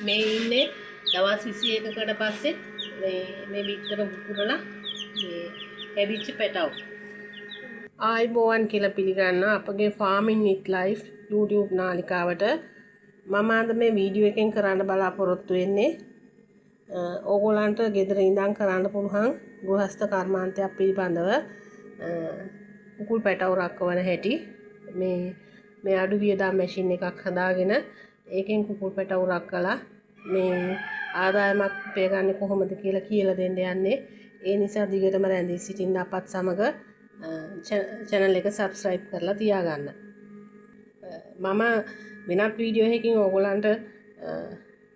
මේ ඉන්නේ දවස් 21කට පස්සේ මේ බිත්තර පුරලා මේ හැදිච්ච පැටව. ආයිබෝවන් කියලා පිළිගන්නවා අපගේ farming with life YouTube නාලිකාවට. මම අද මේ වීඩියෝ එකෙන් කරන්න බලාපොරොත්තු වෙන්නේ ඕගොල්ලන්ට ගෙදර ඉඳන් කරන්න පුළුවන් ගෘහස්ත කර්මාන්තයක් පිළිබඳව කුකුල් පැටව රක්කවන හැටි. මේ අඩු වියදම් මැෂින් එකක් හදාගෙන ඒකෙන් කුකුල් පැටව රක්කලා මේ ආදායමක් පේගන්නේ කොහොමද කියලා දෙන්න යන්නේ. ඒ නිසා දිගටම රැඳී සිටින්න අපත් සමග channel එක subscribe කරලා තියාගන්න. මම වෙනත් වීඩියෝ එකකින් ඕගොල්ලන්ට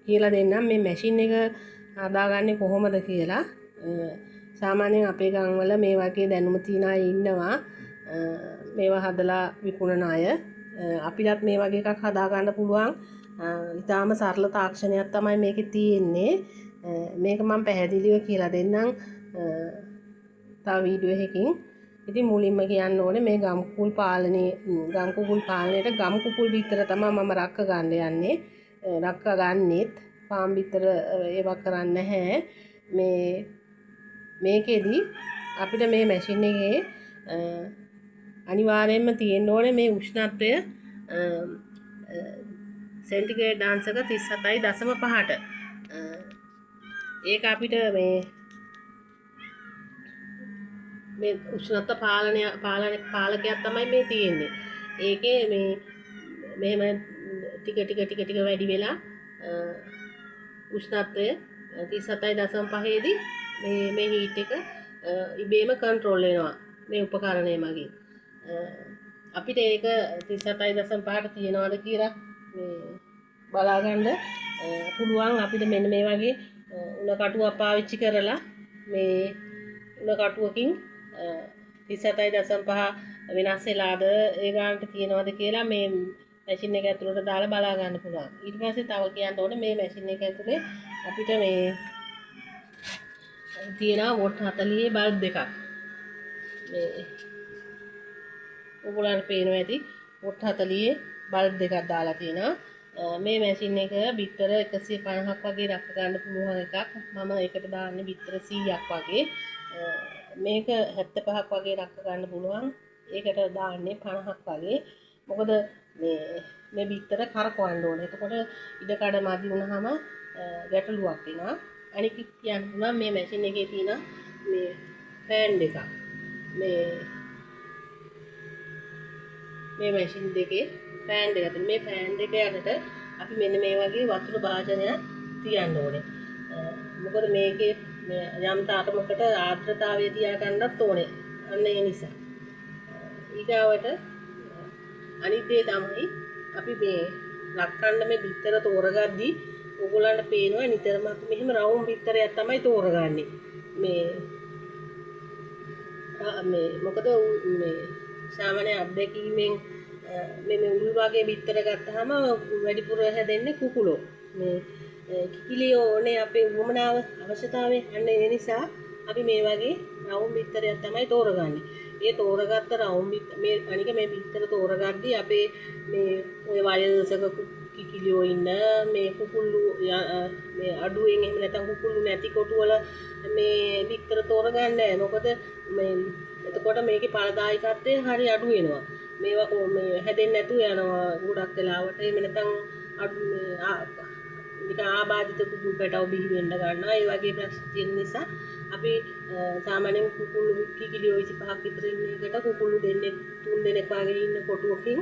කියලා දෙන්නම් මේ මැෂින් එක හදාගන්නේ කොහොමද කියලා. සාමාන්‍යයෙන් අපේ ගම්වල මේ වගේ දැනුම තියන අය ඉන්නවා. මේවා හදලා විකුණන අය. අපිටත් මේ වගේ එකක් හදාගන්න පුළුවන්. ඊටාම සරල තාක්ෂණයක් තමයි මේකේ තියෙන්නේ. මේක මම පැහැදිලිව කියලා දෙන්නම් තව වීඩියෝ එකකින්. ඉතින් මුලින්ම කියන්න ඕනේ මේ ගම් කුකුල් පාලනයේට ගම් කුකුල් බිත්තර තමයි මම රක්ක ගන්න යන්නේ. රක්ක ගන්නෙත් ෆාම් බිත්තර ඒවා කරන්නේ නැහැ. මේකෙදි අපිට මේ මැෂින් එකේ අනිවාර්යයෙන්ම තියෙන්න ඕනේ මේ උෂ්ණත්වය සෙන්ටිග්‍රේඩ් අංශක 37.5ට. ඒක අපිට මේ උෂ්ණත්ව පාලකයක් තමයි මේ තියෙන්නේ. ඒකේ මෙහෙම ටික වැඩි වෙලා උෂ්ණත්වය 37.5 දී මේ හීට් එක ඉබේම කන්ට්‍රෝල් වෙනවා මේ උපකරණය මගින්. අපිට ඒක 37.5ට තියනවාද කියලා බලාගන්න පුළුවන්. අපිට මෙන්න මේ වගේ උණ කටුවක් පාවිච්චි කරලා මේ උණ කටුවකින් 37.5 වෙනස් වෙලාද ඒ ගන්නට තියනවාද කියලා මේ මැෂින් එක ඇතුළට දාලා බලා ගන්න පුළුවන්. ඊට පස්සේ තව කියන්න ඕනේ මේ මැෂින් එක ඇතුලේ අපිට මේ තියෙනවා වොට් 40 බල්බ් දෙකක්. මේ ඔයගොල්ලන්ට පේනවා ඇති වොට් 40 බල්බ් දෙකක් දාලා තියෙනවා. මේ මැෂින් එක බිත්තර 150ක් වගේ රැක ගන්න පුළුවන් එකක්. මම ඒකට දාන්නේ බිත්තර 100ක් වගේ. මේක 75ක් වගේ රැක ගන්න පුළුවන්. ඒකට දාන්නේ 50ක් වගේ. මොකද මේ බිත්තර කරකවන්න ඕනේ. එතකොට ඉඩකඩ මදි වුණාම ගැටලුවක් වෙනවා. අනික කියන්න පුළුවන් මේ මැෂින් එකේ තියෙන මේ ෆෑන් දෙක. මේ මැෂින් දෙකේ ෆෑන් දෙක තියෙනවා. මේ ෆෑන් දෙක යටට අපි මෙන්න මේ වගේ වතුර භාජනයක් තියන්න ඕනේ. මොකද මේකේ යම් තාකමකට ආර්ද්‍රතාවය තියාගන්නත් ඕනේ. අන්න ඒ නිසා. ඊගාවට අනිත් දේ තමයි අපි මේ ලක්කන්න මේ බිත්තර තෝරගද්දී ඔයගොල්ලන්ට පේනවා නිතරම අපි මෙහෙම රවුම් බිත්තරයක් තමයි තෝරගන්නේ. මොකද මේ සාමාන්‍ය අත්දැකීමෙන් මේ උල් වගේ බිත්තර ගත්තාම වැඩිපුර හැදෙන්නේ කුකුලෝ. මේ කිකිලියෝ ඕනේ අපේ වමනාව අවශ්‍යතාවය. අන්න ඒ නිසා අපි මේ වගේ රවුම් බිත්තරයක් තමයි තෝරගන්නේ. ඒ තෝරගත්ත රවුම් මේ අනික මේ බිත්තර තෝරගද්දී අපේ මේ ඔය වයසක කිකිලියෝ ඉන්න මේ කුකුල්ලු මේ අඩුවෙන් එහෙම නැත්නම් කුකුල්ලු නැති කොටු වල මේ බිත්තර තෝරගන්නේ නැහැ. මොකද මේ එතකොට මේකේ ඵලදායකත්වය හරි අඩු වෙනවා. මේවා මේ හැදෙන්නේ නැතුව යනවා ගොඩක් වෙලාවට. එහෙම නැත්නම් නිකන් ආබාධිත කුකුල් පැටව බිහි වෙන්න ගන්නවා. ඒ වගේ ප්‍රශ්න තියෙන නිසා අපි සාමාන්‍යයෙන් කුකුළු කිකිලියෝ 25ක් විතර ඉන්න එකට කුකුළු දෙන්නේ 3 දෙනෙක් වගේ ඉන්න කොටුවකින්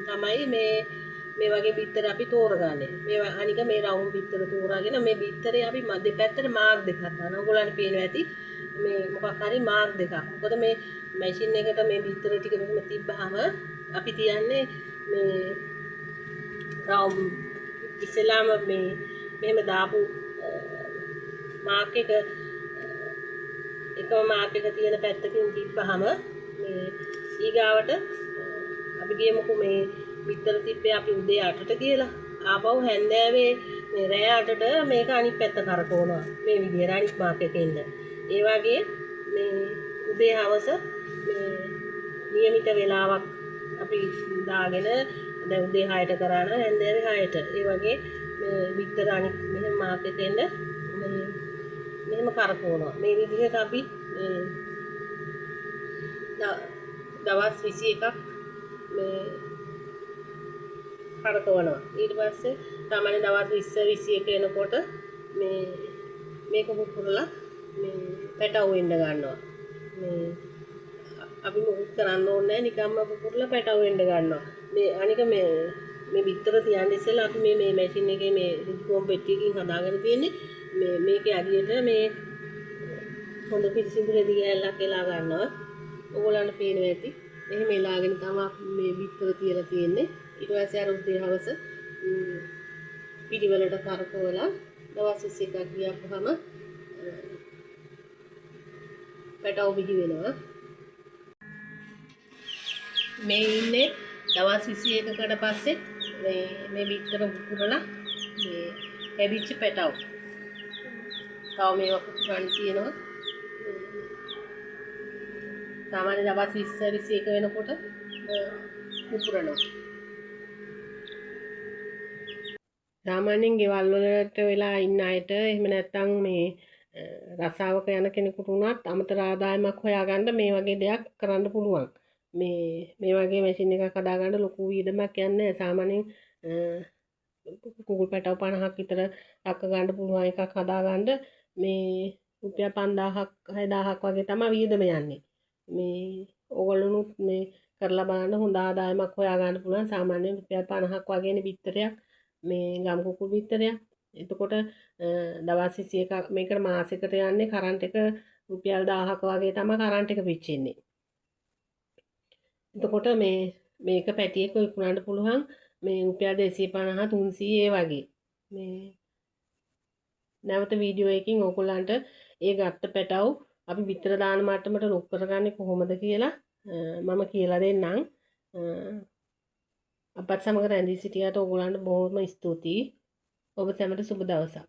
තමයි මේ වගේ බිත්තර අපි තෝරගන්නේ. මේවා අනික මේ රවුම් බිත්තර තෝරාගෙන මේ බිත්තරේ අපි දෙපැත්තට මාක් දෙකක් දානවා. ඔයගොල්ලන්ට පේනවා ඇති මේ මොකක් හරි මාක් දෙකක්. මොකද මේ මැෂින් එකට මේ බිත්තර ටික මෙහෙම තිබ්බහම අපි තියන්නේ මේ රවුම් ඉස්සෙල්ලාම මෙහෙම දාපු මාක් එක එකම මාක් එක තියෙන පැත්තකින් තිබ්බහම මේ ඊගාවට අපි ගියමුකෝ මේ බිත්තර තිබ්බේ අපි උදේ 8ට කියලා. ආපහු හැන්දෑවේ මේ රෑ 8ට මේක අනිත් පැත්ත කරකවනවා. මේ විදිහට අනිත් මාක් එකේ ඉන්න. ඒ වගේ මේ උදේ හවස මේ નિયમિත වේලාවක් අපි දාගෙන දැන් උදේ 6ට කරා නම් හැන්දෑවේ 6ට. ඒ වගේ මේ විතර අනිත් මෙහෙම මාකට් එන්න මෙහෙම කරකවනවා. මේ විදිහට අපි දවස් 21ක් මේ කරකවනවා. ඊට පස්සේ සාමාන්‍ය දවස් 20 21 එනකොට මේ මේක පුපුරලා මේ පැටව වෙන්න ගන්නවා. මේ අපි මොකක් කරන්න ඕනේ නැහැ නිකම්ම පුපුරලා පැටව වෙන්න ගන්නවා. මේ අනික මේ විතර තියන්න ඉස්සෙල්ලා අපි මේ මැෂින් එකේ මේ රිජිකෝම් පෙට්ටියකින් හදාගෙන තියෙන්නේ මේකේ අඩියට මේ හොඳ පිරිසිදු රෙදි කෑල්ලක් එලා ගන්නවා. ඕගොල්ලන්ට පේනවා ඇති. එහෙම එලාගෙන තමයි මේ විතර තියලා තියෙන්නේ. ඊට පස්සේ අර උදේ හවස පිළිවෙලට කරකවලා දවස් 21ක් ගියපුවම පැටව බිහි වෙනවා. මේ ඉන්නේ දවස් 21කට පස්සේ මේ විතර පුපුරලා මේ හැදිච්ච පැටව. තව මේවා පුපුරන්න තියෙනවා. සාමාන්‍ය දවස් 20 21 වෙනකොට පුපුරනවා. සාමාන්‍යයෙන් ගෙවල් වලට වෙලා ඉන්න අයට එහෙම නැත්නම් මේ රසාවක යන කෙනෙකුට උනත් අමතර ආදායමක් හොයාගන්න මේ වගේ දෙයක් කරන්න පුළුවන්. මේ වගේ මැෂින් එකක් හදාගන්න ලොකු වියදමක් යන්නේ සාමාන්‍යයෙන් කුකුල් පැටව 50ක් විතර රැක ගන්න පුළුවන් එකක් හදාගන්න මේ රුපියල් 5000ක් 6000ක් වගේ තමයි වියදම යන්නේ. මේ ඕගොල්ලොනුත් මේ කරලා බලන්න හොඳ ආදායමක් හොයාගන්න පුළුවන්. සාමාන්‍යයෙන් රුපියල් 50ක් වගේනේ බිත්තරයක් මේ ගම් කුකුල් බිත්තරයක්. එතකොට දවස් 21ක් මේකට මාසෙකට යන්නේ කරන්ට් එක රුපියල් 1000ක වගේ තමයි කරන්ට් එක පිච්චෙන්නේ. එතකොට මේක පැටියක විකුණන්න පුළුවන් මේ රුපියල් 250 300 ඒ වගේ. මේ නැවත වීඩියෝ එකකින් ඕගොල්ලන්ට ඒ ගත්ත පැටව අපි විතර දාන මට්ටමට ලොක් කරගන්නේ කොහොමද කියලා මම කියලා දෙන්නම්. අපත් සමග රැඳී සිටියට ඕගොල්ලන්ට බොහොම ස්තුතියි. ඔබ සැමට සුබ දවසක්.